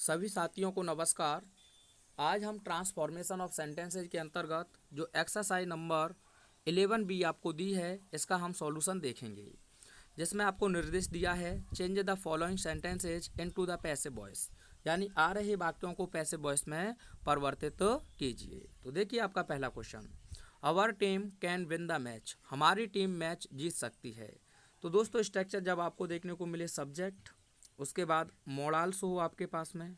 सभी साथियों को नमस्कार। आज हम ट्रांसफॉर्मेशन ऑफ सेंटेंसेज के अंतर्गत जो एक्सरसाइज नंबर 11 बी आपको दी है, इसका हम सॉल्यूशन देखेंगे, जिसमें आपको निर्देश दिया है change the following sentences into the passive voice, यानी आ रहे वाक्यों को पैसिव वॉइस में परिवर्तित कीजिए। तो देखिए आपका पहला question, our team can win the match, हमारी टीम मैच जीत सकती है। तो दोस्तों स्ट्रक्चर जब आपको देखने को मिले सब्जेक्ट, उसके बाद मोडाल्स हो आपके पास में,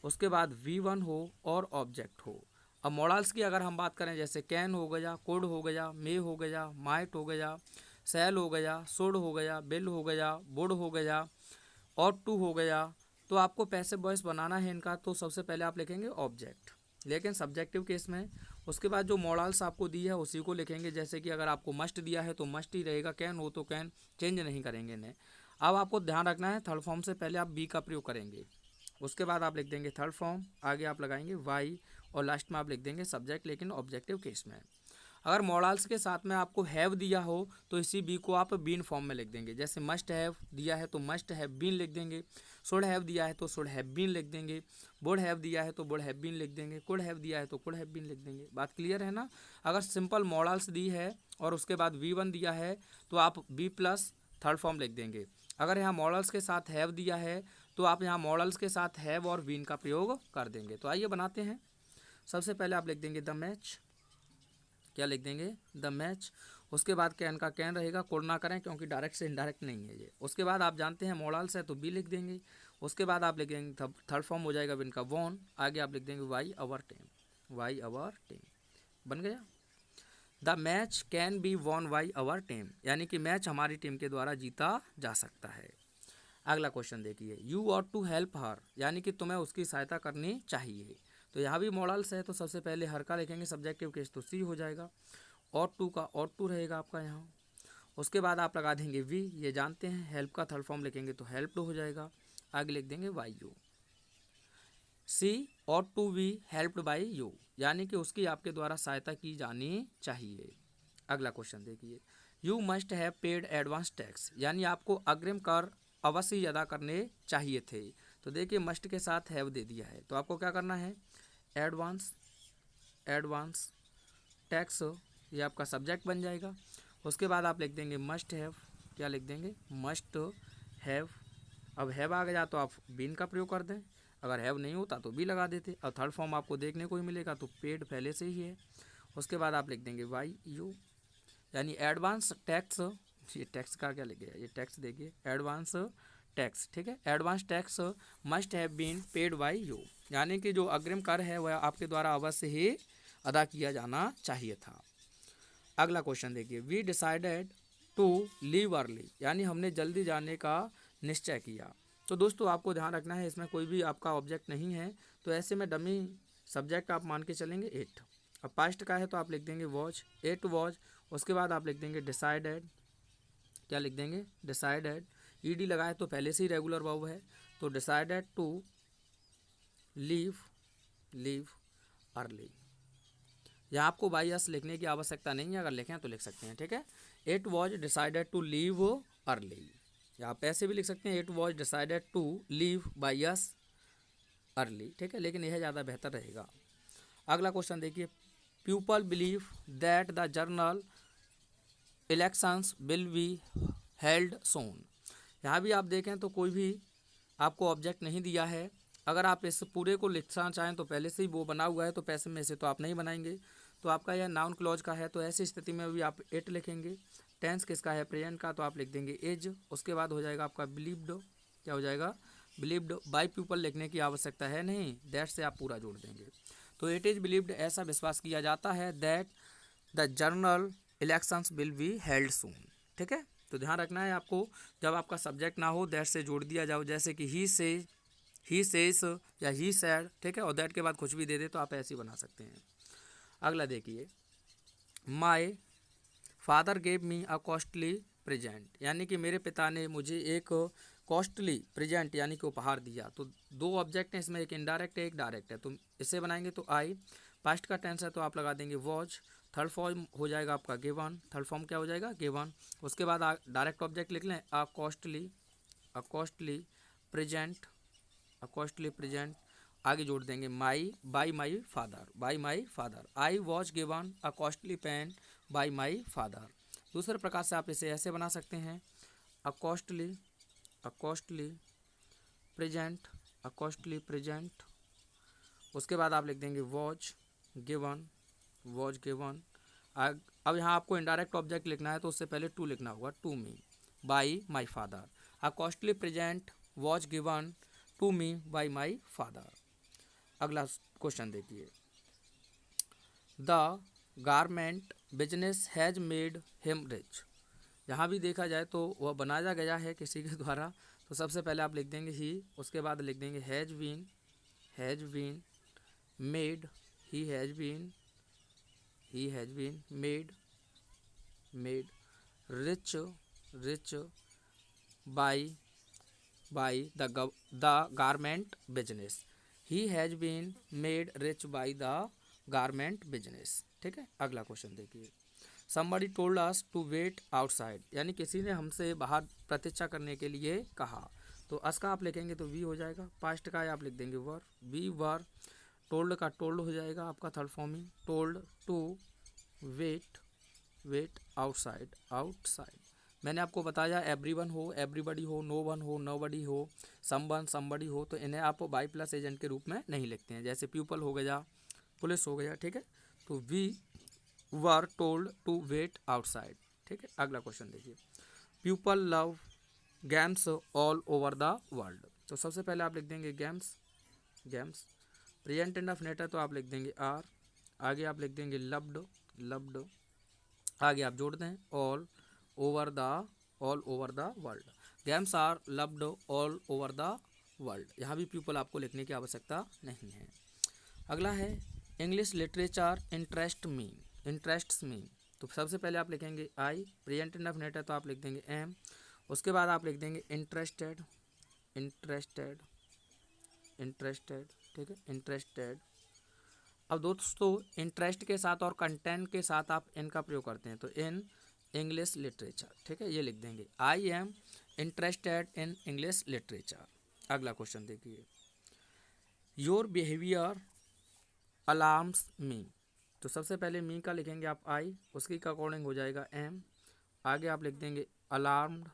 उसके बाद V1 हो और ऑब्जेक्ट हो। अब मॉडल्स की अगर हम बात करें, जैसे कैन हो गया, कुड हो गया, मे हो गया, माइट हो गया, सेल हो गया, शुड हो गया, बिल हो गया, वुड हो गया, और टू हो गया, तो आपको पैसिव वॉइस बनाना है इनका। तो सबसे पहले आप लिखेंगे ऑब्जेक्ट, लेकिन सब्जेक्टिव केस में। उसके बाद जो मॉडल्स आपको दी है उसी को लिखेंगे, जैसे कि अगर आपको मस्ट दिया है तो मस्ट ही रहेगा, कैन हो तो कैन, चेंज नहीं करेंगे इन्हें। अब आपको ध्यान रखना है, थर्ड फॉर्म से पहले आप बी का प्रयोग करेंगे, उसके बाद आप लिख देंगे थर्ड फॉर्म, आगे आप लगाएंगे वाई, और लास्ट में आप लिख देंगे सब्जेक्ट, लेकिन ऑब्जेक्टिव केस में। अगर मॉडल्स के साथ में आपको हैव दिया हो तो इसी बी को आप बीन फॉर्म में लिख देंगे, जैसे मस्ट हैव दिया है तो मस्ट हैव बीन लिख देंगे, शुड हैव दिया है तो शुड हैव बीन लिख देंगे, वुड हैव दिया है तो वुड हैव बीन लिख देंगे, कुड हैव दिया है तो कुड हैव बीन लिख देंगे। बात क्लियर है ना। अगर सिंपल मॉडल्स दी है और उसके बाद V1 दिया है तो आप बी प्लस थर्ड फॉर्म लिख देंगे। अगर यहाँ मॉडल्स के साथ हैव दिया है तो आप यहाँ मॉडल्स के साथ हैव और बीन का प्रयोग कर देंगे। तो आइए बनाते हैं। सबसे पहले आप लिख देंगे द मैच, क्या लिख देंगे द मैच। उसके बाद कैन का कैन रहेगा, कोड ना करें क्योंकि डायरेक्ट से इनडायरेक्ट नहीं है ये। उसके बाद आप जानते हैं मॉडल्स है तो बी लिख देंगे। उसके बाद आप लिख देंगे थर्ड फॉर्म हो जाएगा विन का वॉन, आगे आप लिख देंगे by our team, by our team, बन गया। The match can be won by our team, यानी कि मैच हमारी टीम के द्वारा जीता जा सकता है। अगला क्वेश्चन देखिए, you ought to help her, यानी कि तुम्हें उसकी सहायता करनी चाहिए। तो यहाँ भी मॉडल्स है तो सबसे पहले हर का लिखेंगे, सब्जेक्टिव केस तो सी हो जाएगा, ऑट टू का ऑट टू रहेगा आपका यहाँ। उसके बाद आप लगा देंगे वी, ये जानते हैं। हेल्प का थर्ड फॉर्म लिखेंगे तो हेल्प्ड हो जाएगा, आगे लिख देंगे by you. She ought to be helped by you, यानी कि उसकी आपके द्वारा सहायता की जानी चाहिए। अगला क्वेश्चन देखिए, you must have paid advance tax, यानी आपको अग्रिम कर अवश्य ही अदा करने चाहिए थे। तो देखिए मस्ट के साथ हैव दे दिया है तो आपको क्या करना है, एडवांस, एडवांस टैक्स, ये आपका सब्जेक्ट बन जाएगा। उसके बाद आप लिख देंगे मस्ट हैव, क्या लिख देंगे मस्ट हैव। अब हैव आ गया तो आप बीन का प्रयोग कर दें, अगर हैव नहीं होता तो बी लगा देते। और थर्ड फॉर्म आपको देखने को ही मिलेगा तो पेड पहले से ही है। उसके बाद आप लिख देंगे वाई यू, यानी एडवांस टैक्स, ये टैक्स का क्या लिखेगा, ये टैक्स देखिए एडवांस टैक्स, ठीक है। Advance tax must have been paid by you, यानी कि जो अग्रिम कर है वह आपके द्वारा अवश्य ही अदा किया जाना चाहिए था। अगला क्वेश्चन देखिए, we decided to leave early, यानी हमने जल्दी जाने का निश्चय किया। तो दोस्तों आपको ध्यान रखना है, इसमें कोई भी आपका ऑब्जेक्ट नहीं है, तो ऐसे में डमी सब्जेक्ट आप मान के चलेंगे इट। अब पास्ट का है तो आप लिख देंगे वॉज, इट वॉज। उसके बाद आप लिख देंगे डिसाइडेड, क्या लिख देंगे डिसाइडेड, ईडी लगाए तो पहले से ही रेगुलर वर्ब है, तो decided to leave, leave early. यहाँ आपको बाई एस लिखने की आवश्यकता नहीं है, अगर लिखें तो लिख सकते हैं, ठीक है। It was decided to leave early, या आप ऐसे भी लिख सकते हैं, it was decided to leave by us early, ठीक है, लेकिन यह ज़्यादा बेहतर रहेगा। अगला क्वेश्चन देखिए, people believe that the general elections will be held soon. यहाँ भी आप देखें तो कोई भी आपको ऑब्जेक्ट नहीं दिया है। अगर आप इस पूरे को लिखना चाहें तो पहले से ही वो बना हुआ है, तो पैसे में से तो आप नहीं बनाएंगे। तो आपका यह नाउन क्लॉज का है, तो ऐसी स्थिति में भी आप इट लिखेंगे। टेंस किसका है, प्रेजेंट का, तो आप लिख देंगे इज। उसके बाद हो जाएगा आपका बिलीव्ड, क्या हो जाएगा बिलीव्ड बाय पीपल, लिखने की आवश्यकता है नहीं, दैट से आप पूरा जोड़ देंगे। तो इट इज़ बिलीव्ड, ऐसा विश्वास किया जाता है, that the general elections will be held soon, ठीक है। तो ध्यान रखना है आपको, जब आपका सब्जेक्ट ना हो दैट से जोड़ दिया जाओ, जैसे कि ही से, ही सेस या ही सैड, ठीक है, और दैट के बाद कुछ भी दे दे तो आप ऐसे ही बना सकते हैं। अगला देखिए, my father gave me a costly present, यानी कि मेरे पिता ने मुझे एक कॉस्टली प्रेजेंट यानी कि उपहार दिया। तो दो ऑब्जेक्ट हैं इसमें, एक इनडायरेक्ट है एक डायरेक्ट है, तो इसे बनाएंगे तो आई। पास्ट का टेंस है तो आप लगा देंगे वॉज। थर्ड फॉर्म हो जाएगा आपका गिवन, थर्ड फॉर्म क्या हो जाएगा गिवन। उसके बाद डायरेक्ट ऑब्जेक्ट लिख लें, a costly present, a costly present, आगे जोड़ देंगे my by my father, by my father. I was given a costly pen by my father. दूसरे प्रकार से आप इसे ऐसे बना सकते हैं, a costly present, a costly present. उसके बाद आप लिख देंगे वॉज गिवन, वॉज गिवन। अब यहाँ आपको इनडायरेक्ट ऑब्जेक्ट लिखना है तो उससे पहले टू लिखना होगा, to me by my father. A costly present was given to me by my father. अगला क्वेश्चन देखिए, the garment business has made him rich. यहाँ भी देखा जाए तो वह बनाया गया है किसी के द्वारा, तो सबसे पहले आप लिख देंगे ही, उसके बाद लिख देंगे has been made, he has been made rich by the garment business. He has been made rich by the garment business. ठीक है, अगला क्वेश्चन देखिए, somebody told us to wait outside, यानी किसी ने हमसे बाहर प्रतीक्षा करने के लिए कहा। तो अस का आप लिखेंगे तो वी हो जाएगा, पास्ट का आप लिख देंगे वर, वी वर। टोल्ड का टोल्ड हो जाएगा आपका third forming, told to wait outside. मैंने आपको बताया एवरीवन हो, एवरीबडी हो, नो वन हो, नोबडी हो, समवन समबडी हो, तो इन्हें आप बाई प्लस एजेंट के रूप में नहीं लिखते हैं, जैसे पीपल हो गया, पुलिस हो गया। ठीक है, तो we were told to wait outside. ठीक है, अगला क्वेश्चन देखिए, people love games all over the world. तो सबसे पहले आप लिख देंगे गेम्स, प्रेजेंट इंडेफिनिट है तो आप लिख देंगे आर, आगे आप लिख देंगे लव्ड, आगे आप जोड़ दें all over the world. Games are loved all over the world. यहाँ भी पीपल आपको लिखने की आवश्यकता नहीं है। अगला है इंग्लिश लिटरेचर इंटरेस्ट्स मी। तो सबसे पहले आप लिखेंगे आई, प्रेजेंट इंडेफिनिट है तो आप लिख देंगे एम, उसके बाद आप लिख देंगे इंटरेस्टेड। ठीक है, इंटरेस्टेड। अब दोस्तों इंटरेस्ट के साथ और कंटेंट के साथ आप इन का प्रयोग करते हैं, तो इन इंग्लिश लिटरेचर। ठीक है, ये लिख देंगे I am interested in English literature. अगला क्वेश्चन देखिए, योर बिहेवियर अलार्म्स मी। तो सबसे पहले मी का लिखेंगे आप आई, उसकी का अकॉर्डिंग हो जाएगा एम, आगे आप लिख देंगे अलार्म्ड।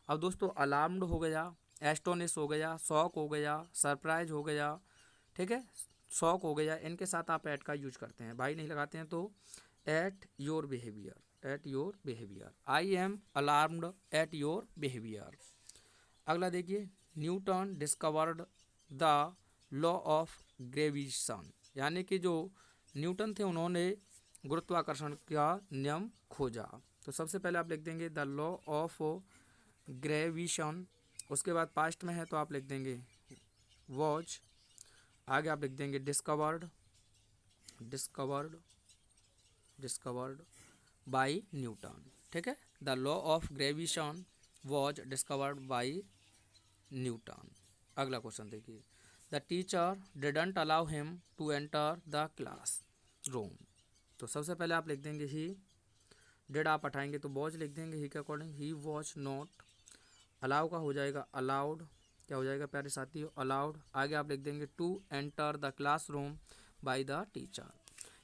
अब दोस्तों अलार्म्ड हो गया, एस्टोनिश हो गया, शॉक हो गया, सरप्राइज हो गया। ठीक है, शॉक हो गया, इनके साथ आप एट का यूज करते हैं, भाई नहीं लगाते हैं, तो at your behaviour, I am alarmed at your behaviour. अगला देखिए, Newton discovered the law of gravitation, यानी कि जो न्यूटन थे उन्होंने गुरुत्वाकर्षण का नियम खोजा। तो सबसे पहले आप लिख देंगे द लॉ ऑफ ग्रेविटेशन, उसके बाद पास्ट में है तो आप लिख देंगे वॉज, आगे आप लिख देंगे डिस्कवर्ड बाई न्यूटन। ठीक है, the law of gravitation was discovered by Newton. अगला क्वेश्चन देखिए, the teacher didn't allow him to enter the class room. तो सबसे पहले आप लिख देंगे ही, डिड आप हटाएंगे तो वॉज लिख देंगे ही के according, he was not. Allow का हो जाएगा अलाउड, क्या हो जाएगा प्यारे साथियों, अलाउड। आगे आप लिख देंगे to enter the class room by the teacher,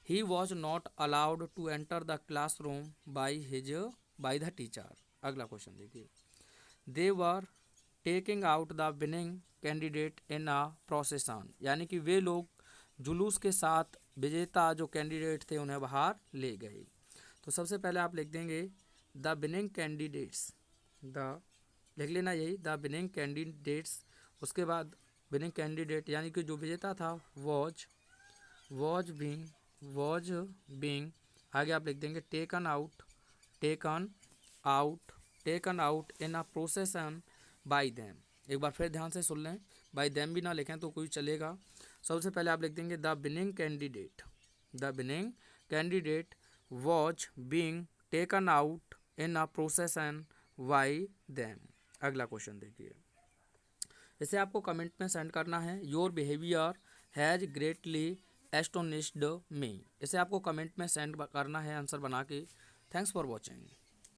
he was not allowed to enter the class room by the teacher. अगला क्वेश्चन देखिए, they were taking out the winning candidate in a procession, यानी कि वे लोग जुलूस के साथ विजेता जो कैंडिडेट थे उन्हें बाहर ले गए। तो सबसे पहले आप लिख देंगे द विनिंग कैंडिडेट्स, द लिख लेना यही, द विनिंग कैंडिडेट्स। उसके बाद विनिंग कैंडिडेट यानी कि जो विजेता था वॉज बीइंग, आगे आप लिख देंगे taken out in a procession by them. एक बार फिर ध्यान से सुन लें, बाई देम भी ना लिखें तो कोई चलेगा। सबसे पहले आप लिख देंगे the winning candidate was being taken out in a procession by them. अगला क्वेश्चन देखिए, इसे आपको कमेंट में सेंड करना है, your behaviour has greatly astonished me. इसे आपको कमेंट में सेंड करना है आंसर बना के। Thanks for watching.